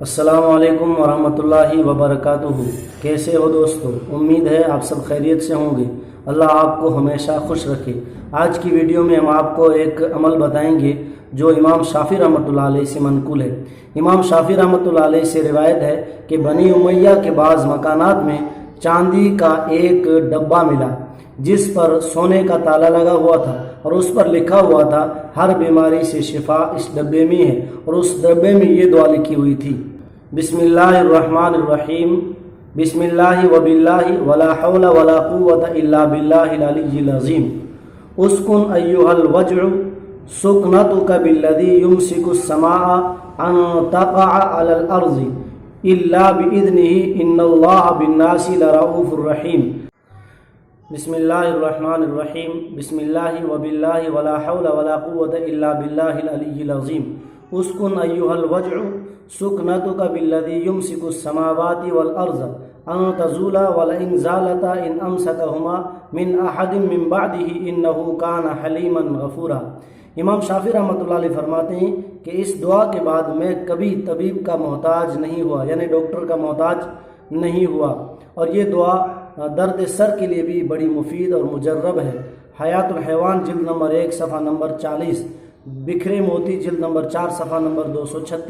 السلام علیکم ورحمۃ اللہ وبرکاتہ۔ کیسے ہو دوستو؟ امید ہے آپ سب خیریت سے ہوں گے۔ اللہ آپ کو ہمیشہ خوش رکھے۔ آج کی ویڈیو میں ہم آپ کو ایک عمل بتائیں گے جو امام شافعی رحمتہ اللہ علیہ سے منقول ہے۔ امام شافعی رحمتہ اللہ علیہ سے روایت ہے کہ بنی امیہ کے بعض مکانات میں چاندی کا ایک ڈبہ ملا جس پر سونے کا تالا لگا ہوا تھا، اور اس پر لکھا ہوا تھا ہر بیماری سے شفا اس ڈبے میں ہے، اور اس ڈبے میں یہ دعا لکھی ہوئی تھی: بسم اللہ الرحمن الرحیم، بسم اللہ وباللہ ولا حول ولا قوة الا باللہ العلی العظیم، اسکن ایہا الوجع سکنتک بالذی یمسک السماء ان تقع علی الارض الا باذنہ ان اللہ بالناس لرؤوف الرحیم۔ بسم اللہ الرحمن الرحیم، بسم اللہ وباللہ ولا حول ولا قوة الا باللہ العلی العظیم، اسکن ایہا الوجع سکنتک بالذی یمسک السماوات والارض ان تزولا ولئن زالتا ان امسکہما من احد من بعدہ انہ کان حلیما غفورا۔ امام شافعی رحمۃ اللہ علیہ فرماتے ہیں کہ اس دعا کے بعد میں کبھی طبیب کا محتاج نہیں ہوا، یعنی ڈاکٹر کا محتاج نہیں ہوا، اور یہ دعا درد سر کے لیے بھی بڑی مفید اور مجرب ہے۔ حیات الحیوان جلد نمبر 1 صفحہ نمبر 40، بکھرے موتی جلد نمبر 4 صفحہ نمبر 236۔